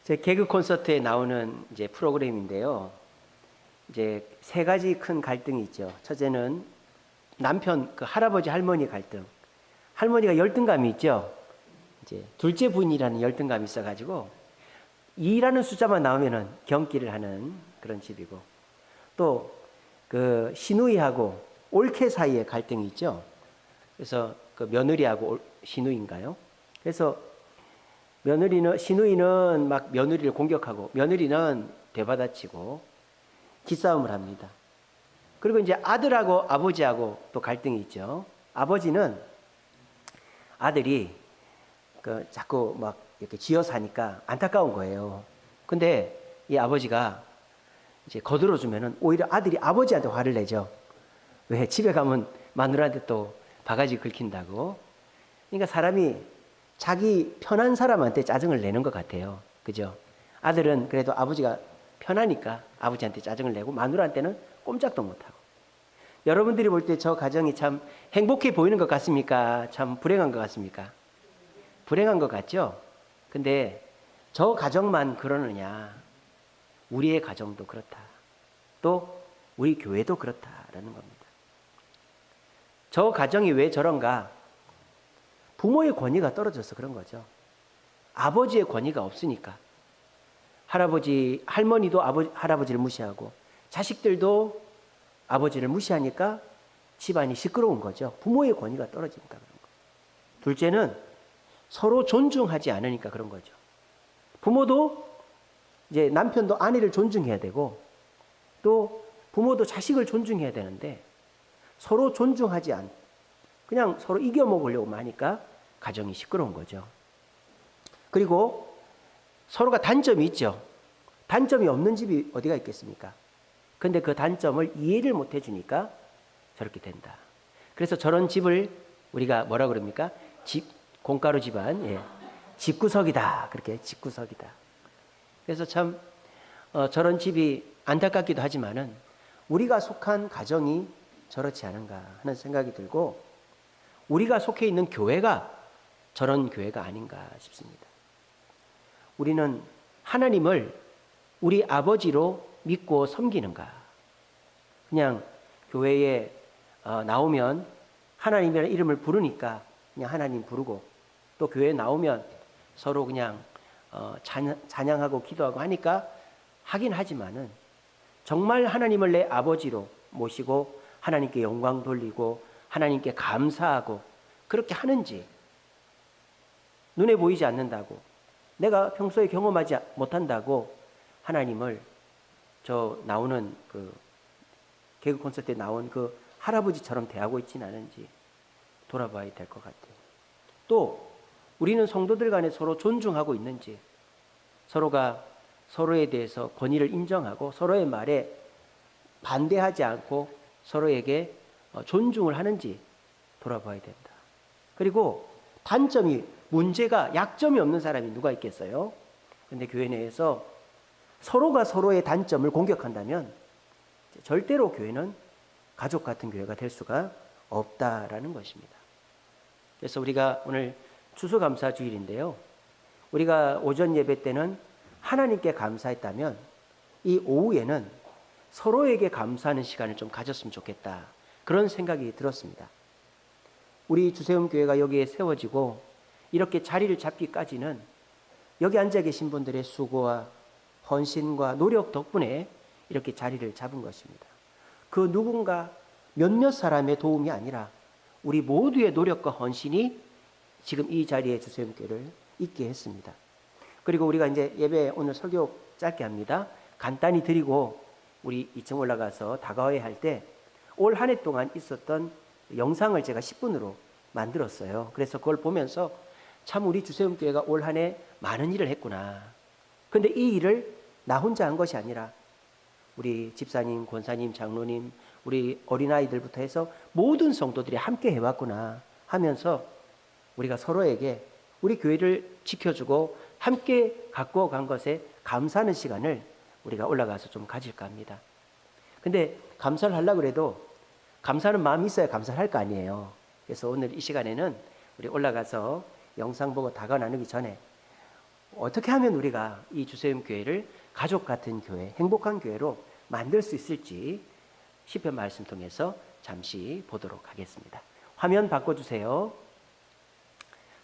제 개그 콘서트에 나오는 이제 프로그램인데요. 이제 세 가지 큰 갈등이 있죠. 첫째는 남편, 그 할아버지 할머니 갈등. 할머니가 열등감이 있죠. 이제 둘째 분이라는 열등감이 있어가지고 2라는 숫자만 나오면은 경기를 하는 그런 집이고, 또 그 시누이하고 올케 사이에 갈등이 있죠. 그래서 그 며느리하고 시누이인가요? 그래서 시누이는 막 며느리를 공격하고 며느리는 되받아치고 기싸움을 합니다. 그리고 이제 아들하고 아버지하고 또 갈등이 있죠. 아버지는 아들이 자꾸 막 이렇게 쥐어 사니까 안타까운 거예요. 근데 이 아버지가 이제 거들어주면은 오히려 아들이 아버지한테 화를 내죠. 왜? 집에 가면 마누라한테 또 바가지 긁힌다고. 그러니까 사람이 자기 편한 사람한테 짜증을 내는 것 같아요. 그죠? 아들은 그래도 아버지가 편하니까 아버지한테 짜증을 내고 마누라한테는 꼼짝도 못하고. 여러분들이 볼 때 저 가정이 참 행복해 보이는 것 같습니까? 참 불행한 것 같습니까? 불행한 것 같죠? 근데 저 가정만 그러느냐? 우리의 가정도 그렇다. 또 우리 교회도 그렇다라는 겁니다. 저 가정이 왜 저런가? 부모의 권위가 떨어져서 그런 거죠. 아버지의 권위가 없으니까. 할머니도 할아버지를 무시하고 자식들도 아버지를 무시하니까 집안이 시끄러운 거죠. 부모의 권위가 떨어지니까 그런 거예요. 둘째는 서로 존중하지 않으니까 그런 거죠. 부모도 이제 남편도 아내를 존중해야 되고, 또 부모도 자식을 존중해야 되는데 서로 존중하지 않고 그냥 서로 이겨먹으려고 하니까 가정이 시끄러운 거죠. 그리고 서로가 단점이 있죠. 단점이 없는 집이 어디가 있겠습니까? 근데 그 단점을 이해를 못 해주니까 저렇게 된다. 그래서 저런 집을 우리가 뭐라 그럽니까? 공가루 집안, 집구석이다. 그렇게 집구석이다. 그래서 참 저런 집이 안타깝기도 하지만은 우리가 속한 가정이 저렇지 않은가 하는 생각이 들고, 우리가 속해 있는 교회가 저런 교회가 아닌가 싶습니다. 우리는 하나님을 우리 아버지로 믿고 섬기는가? 그냥 교회에 나오면 하나님이라는 이름을 부르니까 그냥 하나님 부르고, 또 교회에 나오면 서로 그냥 찬양하고 기도하고 하니까 하긴 하지만은 정말 하나님을 내 아버지로 모시고 하나님께 영광 돌리고 하나님께 감사하고 그렇게 하는지, 눈에 보이지 않는다고, 내가 평소에 경험하지 못한다고 하나님을 저 나오는 그 개그 콘서트에 나온 그 할아버지처럼 대하고 있지는 않은지 돌아봐야 될 것 같아요. 또 우리는 성도들 간에 서로 존중하고 있는지, 서로가 서로에 대해서 권위를 인정하고 서로의 말에 반대하지 않고 서로에게 존중을 하는지 돌아봐야 된다. 그리고 문제가 약점이 없는 사람이 누가 있겠어요? 근데 교회 내에서 서로가 서로의 단점을 공격한다면 절대로 교회는 가족 같은 교회가 될 수가 없다라는 것입니다. 그래서 우리가 오늘 추수감사주일인데요. 우리가 오전 예배 때는 하나님께 감사했다면 이 오후에는 서로에게 감사하는 시간을 좀 가졌으면 좋겠다. 그런 생각이 들었습니다. 우리 주세움 교회가 여기에 세워지고 이렇게 자리를 잡기까지는 여기 앉아 계신 분들의 수고와 헌신과 노력 덕분에 이렇게 자리를 잡은 것입니다. 그 누군가 몇몇 사람의 도움이 아니라 우리 모두의 노력과 헌신이 지금 이 자리에 주세움 교회를 있게 했습니다. 그리고 우리가 이제 예배 오늘 설교 짧게 합니다. 간단히 드리고 우리 2층 올라가서 다가와야 할 때 올 한 해 동안 있었던 영상을 제가 10분으로 만들었어요. 그래서 그걸 보면서 참 우리 주세움 교회가 올 한 해 많은 일을 했구나. 근데 이 일을 나 혼자 한 것이 아니라 우리 집사님, 권사님, 장로님, 우리 어린아이들부터 해서 모든 성도들이 함께 해왔구나 하면서 우리가 서로에게 우리 교회를 지켜주고 함께 갖고 간 것에 감사하는 시간을 우리가 올라가서 좀 가질까 합니다. 근데 감사를 하려고 해도 감사하는 마음이 있어야 감사를 할 거 아니에요. 그래서 오늘 이 시간에는 우리 올라가서 영상 보고 다가 나누기 전에 어떻게 하면 우리가 이 주세움 교회를 가족 같은 교회, 행복한 교회로 만들 수 있을지 시편 말씀 통해서 잠시 보도록 하겠습니다. 화면 바꿔주세요.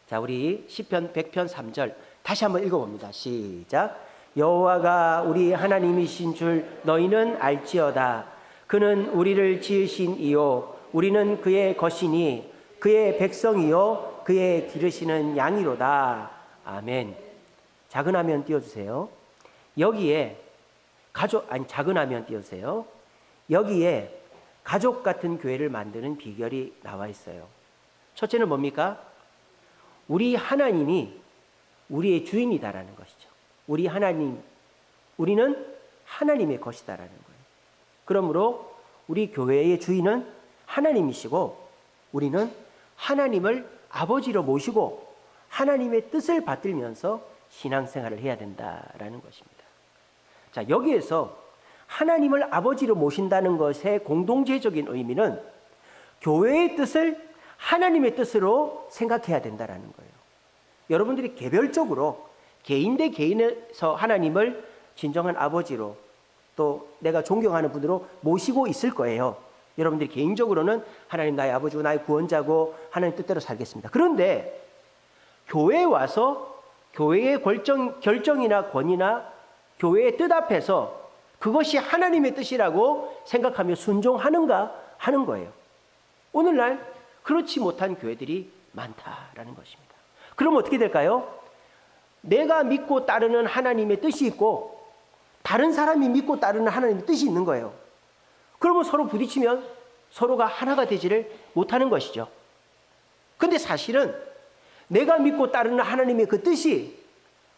자, 우리 시편 100편 3절 다시 한번 읽어봅니다. 시작. 여호와가 우리 하나님이신 줄 너희는 알지어다. 그는 우리를 지으신 이요 우리는 그의 것이니 그의 백성이요 그의 기르시는 양이로다. 아멘. 작은 화면 띄워주세요. 여기에 작은 화면 띄워주세요. 여기에 가족 같은 교회를 만드는 비결이 나와 있어요. 첫째는 뭡니까? 우리 하나님이 우리의 주인이다라는 것이죠. 우리는 하나님의 것이다라는 거예요. 그러므로 우리 교회의 주인은 하나님이시고 우리는 하나님을 아버지로 모시고 하나님의 뜻을 받들면서 신앙생활을 해야 된다라는 것입니다. 자, 여기에서 하나님을 아버지로 모신다는 것의 공동체적인 의미는 교회의 뜻을 하나님의 뜻으로 생각해야 된다라는 거예요. 여러분들이 개별적으로 개인 대 개인에서 하나님을 진정한 아버지로 또 내가 존경하는 분으로 모시고 있을 거예요. 여러분들이 개인적으로는 하나님 나의 아버지고 나의 구원자고 하나님 뜻대로 살겠습니다. 그런데 교회에 와서 교회의 결정이나 권위나 교회의 뜻 앞에서 그것이 하나님의 뜻이라고 생각하며 순종하는가 하는 거예요. 오늘날 그렇지 못한 교회들이 많다라는 것입니다. 그럼 어떻게 될까요? 내가 믿고 따르는 하나님의 뜻이 있고 다른 사람이 믿고 따르는 하나님의 뜻이 있는 거예요. 그러면 서로 부딪히면 서로가 하나가 되지를 못하는 것이죠. 근데 사실은 내가 믿고 따르는 하나님의 그 뜻이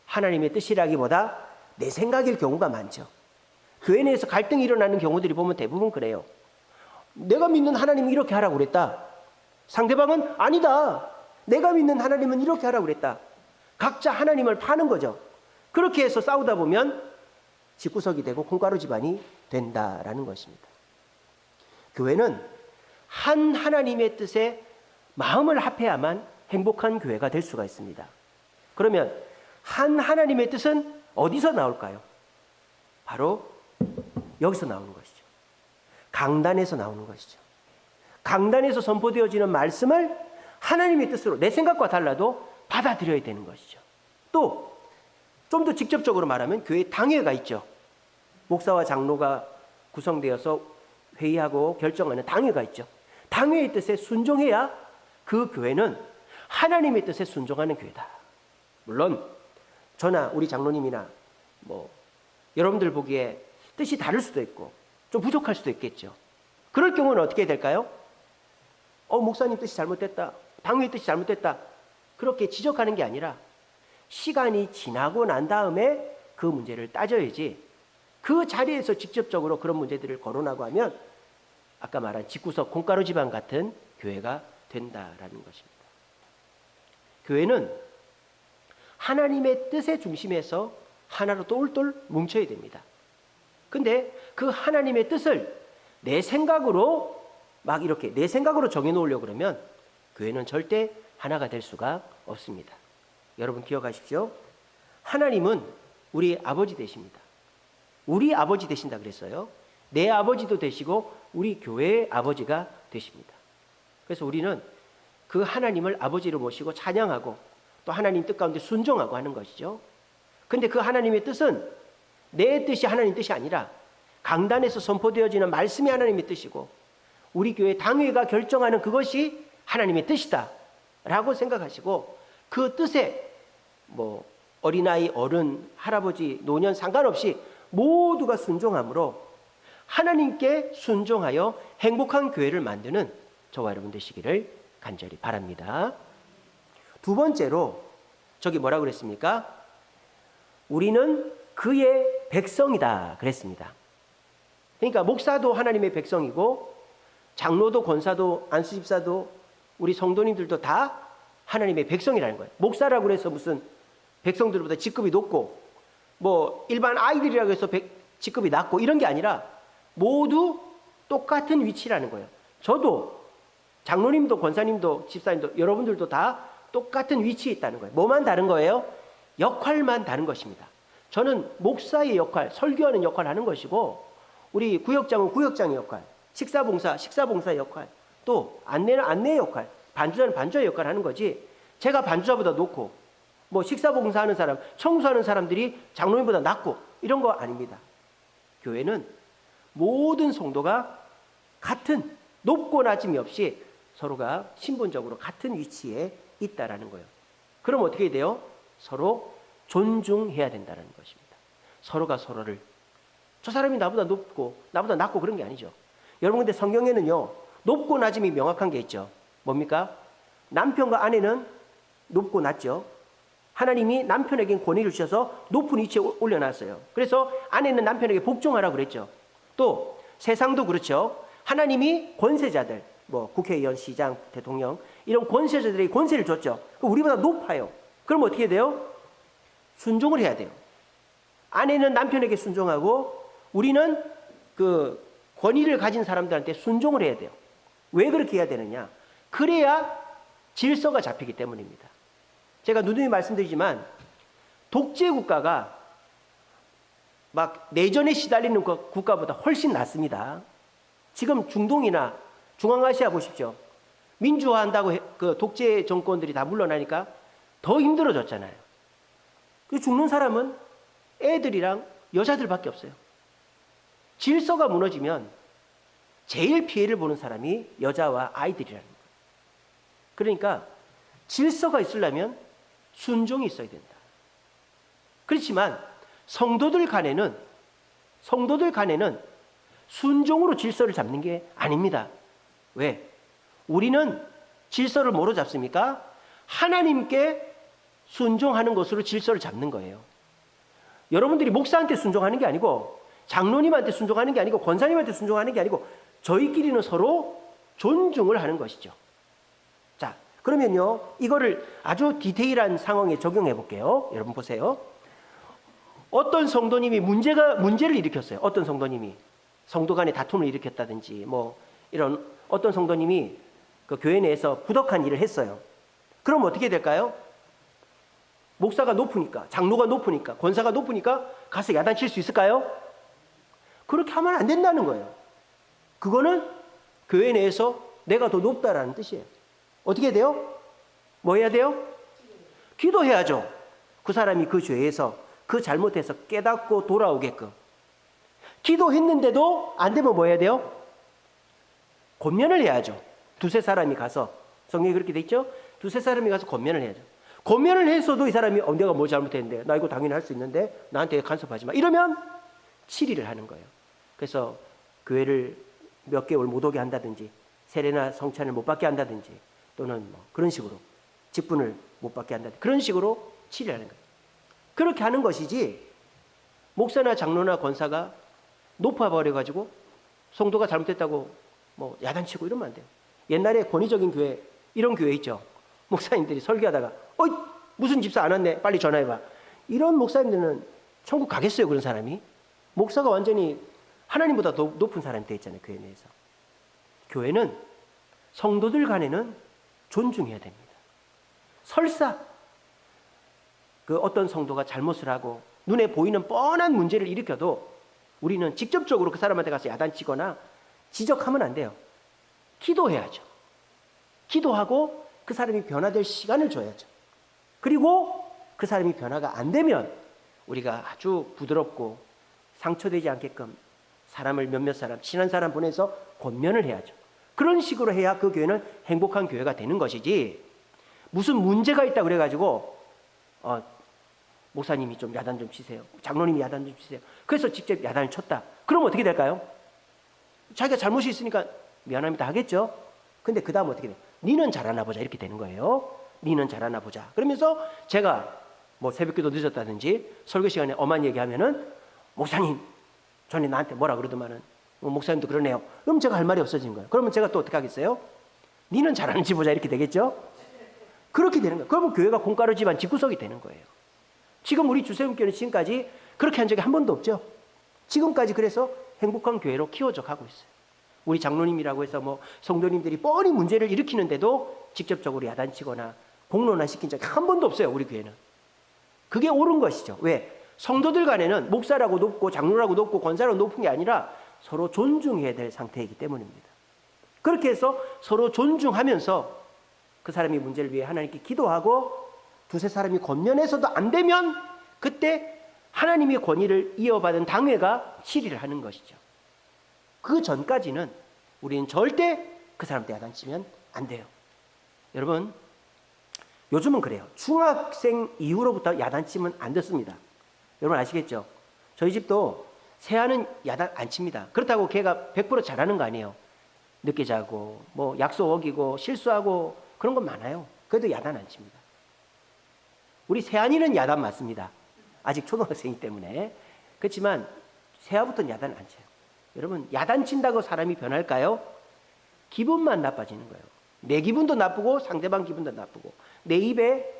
하나님의 뜻이라기보다 내 생각일 경우가 많죠. 교회 내에서 갈등이 일어나는 경우들이 보면 대부분 그래요. 내가 믿는 하나님이 이렇게 하라고 그랬다. 상대방은 아니다. 내가 믿는 하나님은 이렇게 하라고 그랬다. 각자 하나님을 파는 거죠. 그렇게 해서 싸우다 보면 집구석이 되고 콩가루 집안이 된다라는 것입니다. 교회는 한 하나님의 뜻에 마음을 합해야만 행복한 교회가 될 수가 있습니다. 그러면 한 하나님의 뜻은 어디서 나올까요? 바로 여기서 나오는 것이죠. 강단에서 나오는 것이죠. 강단에서 선포되어지는 말씀을 하나님의 뜻으로 내 생각과 달라도 받아들여야 되는 것이죠. 또 좀 더 직접적으로 말하면 교회 당회가 있죠. 목사와 장로가 구성되어서 회의하고 결정하는 당회가 있죠. 당회의 뜻에 순종해야 그 교회는 하나님의 뜻에 순종하는 교회다. 물론 저나 우리 장로님이나 여러분들 보기에 뜻이 다를 수도 있고 좀 부족할 수도 있겠죠. 그럴 경우는 어떻게 될까요? 목사님 뜻이 잘못됐다. 당회의 뜻이 잘못됐다. 그렇게 지적하는 게 아니라 시간이 지나고 난 다음에 그 문제를 따져야지 그 자리에서 직접적으로 그런 문제들을 거론하고 하면 아까 말한 집구석 콩가루 집안 같은 교회가 된다라는 것입니다. 교회는 하나님의 뜻의 중심에서 하나로 똘똘 뭉쳐야 됩니다. 근데 그 하나님의 뜻을 내 생각으로 막 이렇게 내 생각으로 정해놓으려고 그러면 교회는 절대 하나가 될 수가 없습니다. 여러분 기억하십시오. 하나님은 우리 아버지 되십니다. 우리 아버지 되신다 그랬어요. 내 아버지도 되시고 우리 교회의 아버지가 되십니다. 그래서 우리는 그 하나님을 아버지로 모시고 찬양하고 또 하나님 뜻 가운데 순종하고 하는 것이죠. 근데 그 하나님의 뜻은 내 뜻이 하나님 뜻이 아니라 강단에서 선포되어지는 말씀이 하나님의 뜻이고 우리 교회 당회가 결정하는 그것이 하나님의 뜻이다 라고 생각하시고 그 뜻에 어린아이, 어른, 할아버지, 노년 상관없이 모두가 순종함으로 하나님께 순종하여 행복한 교회를 만드는 저와 여러분 되시기를 간절히 바랍니다. 두 번째로 저기 뭐라고 그랬습니까? 우리는 그의 백성이다 그랬습니다. 그러니까 목사도 하나님의 백성이고 장로도 권사도 안수집사도 우리 성도님들도 다 하나님의 백성이라는 거예요. 목사라고 해서 무슨 백성들보다 직급이 높고 일반 아이들이라고 해서 직급이 낮고 이런 게 아니라 모두 똑같은 위치라는 거예요. 저도 장로님도 권사님도 집사님도 여러분들도 다 똑같은 위치에 있다는 거예요. 뭐만 다른 거예요? 역할만 다른 것입니다. 저는 목사의 역할, 설교하는 역할을 하는 것이고, 우리 구역장은 구역장의 역할, 식사봉사의 역할, 또 안내는 안내의 역할, 반주자는 반주자의 역할을 하는 거지, 제가 반주자보다 높고, 뭐 식사봉사하는 사람, 청소하는 사람들이 장로님보다 낮고, 이런 거 아닙니다. 교회는 모든 성도가 같은, 높고 낮음이 없이 서로가 신분적으로 같은 위치에 있다라는 거예요. 그럼 어떻게 돼요? 서로 존중해야 된다는 것입니다. 서로가 서로를, 저 사람이 나보다 높고 나보다 낮고 그런 게 아니죠. 여러분, 근데 성경에는요, 높고 낮음이 명확한 게 있죠. 뭡니까? 남편과 아내는 높고 낮죠. 하나님이 남편에게 권위를 주셔서 높은 위치에 올려놨어요. 그래서 아내는 남편에게 복종하라고 그랬죠. 또 세상도 그렇죠. 하나님이 권세자들, 뭐 국회의원, 시장, 대통령, 이런 권세자들에게 권세를 줬죠. 우리보다 높아요. 그럼 어떻게 돼요? 순종을 해야 돼요. 아내는 남편에게 순종하고 우리는 그 권위를 가진 사람들한테 순종을 해야 돼요. 왜 그렇게 해야 되느냐? 그래야 질서가 잡히기 때문입니다. 제가 누누이 말씀드리지만 독재 국가가 막 내전에 시달리는 국가보다 훨씬 낫습니다. 지금 중동이나 중앙아시아 보십시오. 민주화한다고 그 독재 정권들이 다 물러나니까 더 힘들어졌잖아요. 그 죽는 사람은 애들이랑 여자들밖에 없어요. 질서가 무너지면 제일 피해를 보는 사람이 여자와 아이들이라는 거예요. 그러니까 질서가 있으려면 순종이 있어야 된다. 그렇지만 성도들 간에는 순종으로 질서를 잡는 게 아닙니다. 왜? 우리는 질서를 뭐로 잡습니까? 하나님께 순종하는 것으로 질서를 잡는 거예요. 여러분들이 목사한테 순종하는 게 아니고, 장로님한테 순종하는 게 아니고, 권사님한테 순종하는 게 아니고, 저희끼리는 서로 존중을 하는 것이죠. 자, 그러면요, 이거를 아주 디테일한 상황에 적용해 볼게요. 여러분 보세요. 어떤 성도님이 문제를 일으켰어요. 어떤 성도님이 성도 간의 다툼을 일으켰다든지, 뭐 이런 어떤 성도님이 그 교회 내에서 부덕한 일을 했어요. 그럼 어떻게 될까요? 목사가 높으니까, 장로가 높으니까, 권사가 높으니까 가서 야단칠 수 있을까요? 그렇게 하면 안 된다는 거예요. 그거는 교회 내에서 내가 더 높다라는 뜻이에요. 어떻게 돼요? 뭐 해야 돼요? 기도해야죠. 그 사람이 그 죄에서, 그 잘못에서 깨닫고 돌아오게끔. 기도했는데도 안 되면 뭐 해야 돼요? 권면을 해야죠. 두세 사람이 가서, 성경에 그렇게 돼 있죠? 두세 사람이 가서 권면을 해야죠. 권면을 했어도 이 사람이 내가 뭐 잘못했는데, 나 이거 당연히 할 수 있는데 나한테 간섭하지 마, 이러면 치리를 하는 거예요. 그래서 교회를 몇 개월 못 오게 한다든지, 세례나 성찬을 못 받게 한다든지, 또는 뭐 그런 식으로 직분을 못 받게 한다든지, 그런 식으로 치리를 하는 거예요. 그렇게 하는 것이지, 목사나 장로나 권사가 높아버려가지고 성도가 잘못했다고 뭐 야단치고 이러면 안 돼요. 옛날에 권위적인 교회, 이런 교회 있죠. 목사님들이 설교하다가 어이 무슨 집사 안 왔네, 빨리 전화해봐, 이런 목사님들은 천국 가겠어요? 그런 사람이? 목사가 완전히 하나님보다 더 높은 사람이 되어 있잖아요, 교회 내에서. 교회는 성도들 간에는 존중해야 됩니다. 설사 그 어떤 성도가 잘못을 하고 눈에 보이는 뻔한 문제를 일으켜도 우리는 직접적으로 그 사람한테 가서 야단치거나 지적하면 안 돼요. 기도해야죠. 기도하고 그 사람이 변화될 시간을 줘야죠. 그리고 그 사람이 변화가 안 되면 우리가 아주 부드럽고 상처되지 않게끔 사람을 몇몇 사람, 친한 사람 보내서 권면을 해야죠. 그런 식으로 해야 그 교회는 행복한 교회가 되는 것이지, 무슨 문제가 있다 그래가지고 목사님이 좀 야단 좀 치세요, 장로님이 야단 좀 치세요, 그래서 직접 야단을 쳤다. 그럼 어떻게 될까요? 자기가 잘못이 있으니까 미안합니다 하겠죠. 근데 그 다음 어떻게 돼요? 니는 잘하나 보자, 이렇게 되는 거예요. 니는 잘하나 보자. 그러면서 제가 뭐 새벽기도 늦었다든지 설교 시간에 엄한 얘기하면은, 목사님 전에 나한테 뭐라 그러더만은 목사님도 그러네요. 그럼 제가 할 말이 없어진 거예요. 그러면 제가 또 어떻게 하겠어요? 니는 잘하는지 보자, 이렇게 되겠죠. 그렇게 되는 거예요. 그러면 교회가 콩가루 집안 집구석이 되는 거예요. 지금 우리 주세움교회는 지금까지 그렇게 한 적이 한 번도 없죠. 지금까지 그래서 행복한 교회로 키워져 가고 있어요. 우리 장로님이라고 해서 뭐 성도님들이 뻔히 문제를 일으키는데도 직접적으로 야단치거나 공론화 시킨 적이 한 번도 없어요, 우리 교회는. 그게 옳은 것이죠. 왜? 성도들 간에는 목사라고 높고 장로라고 높고 권사라고 높은 게 아니라 서로 존중해야 될 상태이기 때문입니다. 그렇게 해서 서로 존중하면서 그 사람이 문제를 위해 하나님께 기도하고 두세 사람이 권면해서도 안 되면 그때 하나님의 권위를 이어받은 당회가 질의를 하는 것이죠. 그 전까지는 우리는 절대 그 사람한테 야단치면 안 돼요. 여러분, 요즘은 그래요. 중학생 이후로부터 야단치면 안 됐습니다. 여러분 아시겠죠? 저희 집도 새아는 야단 안 칩니다. 그렇다고 걔가 100% 잘하는 거 아니에요. 늦게 자고 뭐 약속 어기고 실수하고 그런 건 많아요. 그래도 야단 안 칩니다. 우리 새아이는 야단 맞습니다. 아직 초등학생이기 때문에. 그렇지만 새아부터는 야단 안 쳐요. 여러분, 야단 친다고 사람이 변할까요? 기분만 나빠지는 거예요. 내 기분도 나쁘고 상대방 기분도 나쁘고 내 입에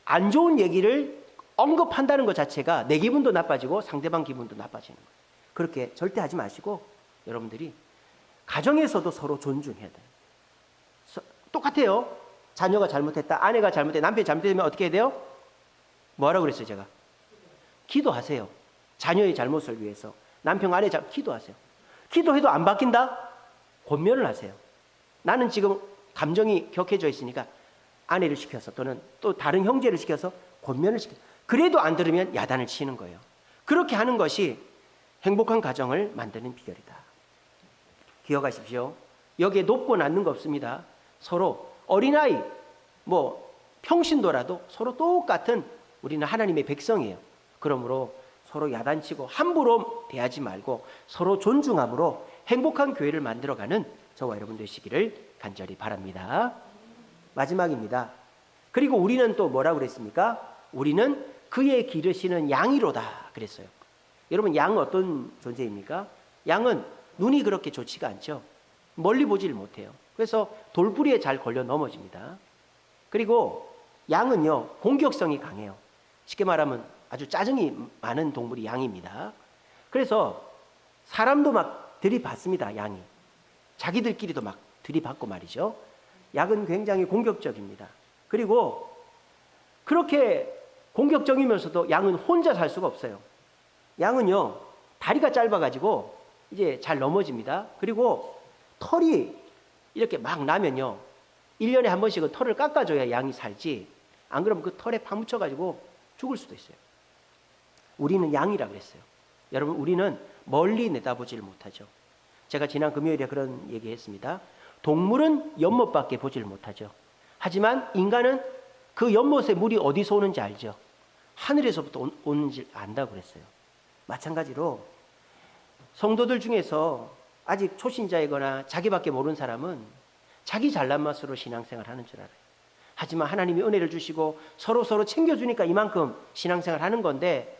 안 좋은 얘기를 언급한다는 것 자체가 내 기분도 나빠지고 상대방 기분도 나빠지는 거예요. 그렇게 절대 하지 마시고 여러분들이 가정에서도 서로 존중해야 돼요. 똑같아요. 자녀가 잘못했다, 아내가 잘못했다, 남편이 잘못되면 어떻게 해야 돼요? 뭐라고 그랬어요 제가? 기도하세요. 자녀의 잘못을 위해서. 남편, 아내 기도하세요. 기도해도 안 바뀐다? 권면을 하세요. 나는 지금 감정이 격해져 있으니까 아내를 시켜서 또는 또 다른 형제를 시켜서 권면을 시켜요. 그래도 안 들으면 야단을 치는 거예요. 그렇게 하는 것이 행복한 가정을 만드는 비결이다. 기억하십시오. 여기에 높고 낮는 거 없습니다. 서로 어린아이, 평신도라도 서로 똑같은 우리는 하나님의 백성이에요. 그러므로 서로 야단치고 함부로 대하지 말고 서로 존중함으로 행복한 교회를 만들어가는 저와 여러분 되시기를 간절히 바랍니다. 마지막입니다. 그리고 우리는 또 뭐라고 그랬습니까? 우리는 그의 기르시는 양이로다 그랬어요. 여러분, 양은 어떤 존재입니까? 양은 눈이 그렇게 좋지가 않죠. 멀리 보지를 못해요. 그래서 돌부리에 잘 걸려 넘어집니다. 그리고 양은요, 공격성이 강해요. 쉽게 말하면 아주 짜증이 많은 동물이 양입니다. 그래서 사람도 막 들이받습니다. 양이 자기들끼리도 막 들이받고 말이죠. 양은 굉장히 공격적입니다. 그리고 그렇게 공격적이면서도 양은 혼자 살 수가 없어요. 양은요, 다리가 짧아가지고 이제 잘 넘어집니다. 그리고 털이 이렇게 막 나면요, 1년에 한 번씩은 털을 깎아줘야 양이 살지, 안 그러면 그 털에 파묻혀가지고 죽을 수도 있어요. 우리는 양이라 그랬어요. 여러분, 우리는 멀리 내다보지를 못하죠. 제가 지난 금요일에 그런 얘기했습니다. 동물은 연못밖에 보지를 못하죠. 하지만 인간은 그 연못에 물이 어디서 오는지 알죠. 하늘에서부터 오는지 안다고 그랬어요. 마찬가지로 성도들 중에서 아직 초신자이거나 자기밖에 모르는 사람은 자기 잘난 맛으로 신앙생활 하는 줄 알아요. 하지만 하나님이 은혜를 주시고 서로 챙겨주니까 이만큼 신앙생활 하는 건데,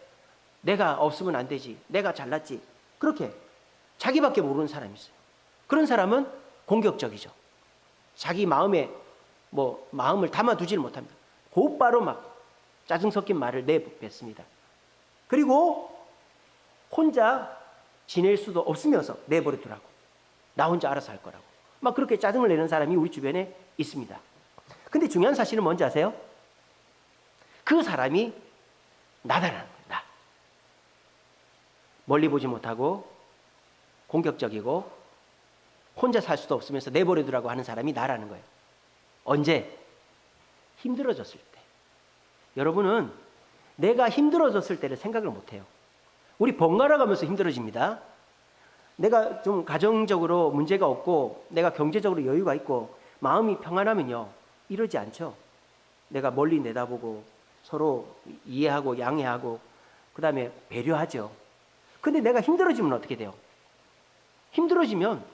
내가 없으면 안 되지, 내가 잘났지, 그렇게 자기밖에 모르는 사람이 있어요. 그런 사람은 공격적이죠. 자기 마음에 마음을 담아두지를 못합니다. 곧바로 막 짜증 섞인 말을 내뱉습니다. 그리고 혼자 지낼 수도 없으면서 내버려두라고, 나 혼자 알아서 할 거라고 막 그렇게 짜증을 내는 사람이 우리 주변에 있습니다. 근데 중요한 사실은 뭔지 아세요? 그 사람이 나다라는 거예요. 나. 멀리 보지 못하고 공격적이고 혼자 살 수도 없으면서 내버려두라고 하는 사람이 나라는 거예요. 언제? 힘들어졌을 때. 여러분은 내가 힘들어졌을 때를 생각을 못해요. 우리 번갈아 가면서 힘들어집니다. 내가 좀 가정적으로 문제가 없고 내가 경제적으로 여유가 있고 마음이 평안하면요, 이러지 않죠. 내가 멀리 내다보고 서로 이해하고 양해하고 그 다음에 배려하죠. 근데 내가 힘들어지면 어떻게 돼요? 힘들어지면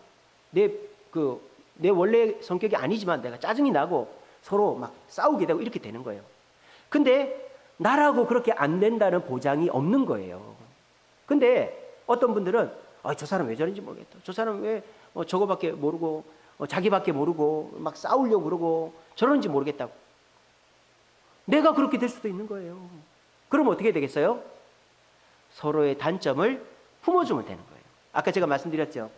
내 원래 성격이 아니지만 내가 짜증이 나고 서로 막 싸우게 되고 이렇게 되는 거예요. 근데 나라고 그렇게 안 된다는 보장이 없는 거예요. 근데 어떤 분들은 저 사람 왜 저런지 모르겠다, 저 사람 왜 저거밖에 모르고 자기밖에 모르고 막 싸우려고 그러고 저런지 모르겠다고. 내가 그렇게 될 수도 있는 거예요. 그럼 어떻게 되겠어요? 서로의 단점을 품어주면 되는 거예요. 아까 제가 말씀드렸죠.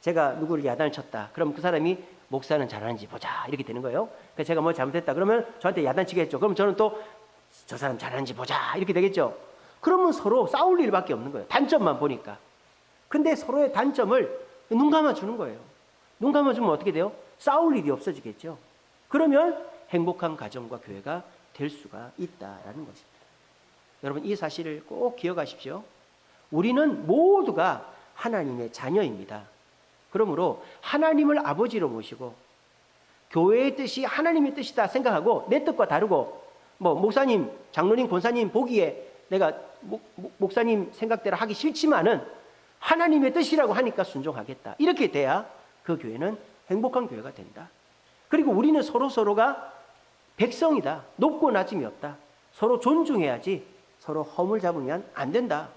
제가 누구를 야단을 쳤다. 그럼 그 사람이 목사는 잘하는지 보자, 이렇게 되는 거예요. 그러니까 제가 뭐 잘못했다 그러면 저한테 야단치게 했죠. 그럼 저는 또 저 사람 잘하는지 보자 이렇게 되겠죠. 그러면 서로 싸울 일밖에 없는 거예요. 단점만 보니까. 근데 서로의 단점을 눈 감아주는 거예요. 눈 감아주면 어떻게 돼요? 싸울 일이 없어지겠죠. 그러면 행복한 가정과 교회가 될 수가 있다라는 것입니다. 여러분 이 사실을 꼭 기억하십시오. 우리는 모두가 하나님의 자녀입니다. 그러므로 하나님을 아버지로 모시고 교회의 뜻이 하나님의 뜻이다 생각하고 내 뜻과 다르고 뭐 목사님, 장로님, 권사님 보기에 내가 목사님 생각대로 하기 싫지만은 하나님의 뜻이라고 하니까 순종하겠다. 이렇게 돼야 그 교회는 행복한 교회가 된다. 그리고 우리는 서로가 백성이다. 높고 낮음이 없다. 서로 존중해야지 서로 허물 잡으면 안 된다.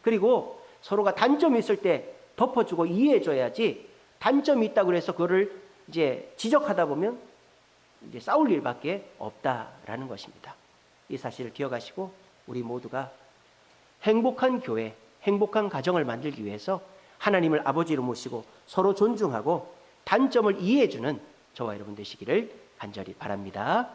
그리고 서로가 단점이 있을 때 덮어주고 이해해줘야지 단점이 있다고 해서 그거를 이제 지적하다 보면 이제 싸울 일밖에 없다라는 것입니다. 이 사실을 기억하시고 우리 모두가 행복한 교회, 행복한 가정을 만들기 위해서 하나님을 아버지로 모시고 서로 존중하고 단점을 이해해주는 저와 여러분 되시기를 간절히 바랍니다.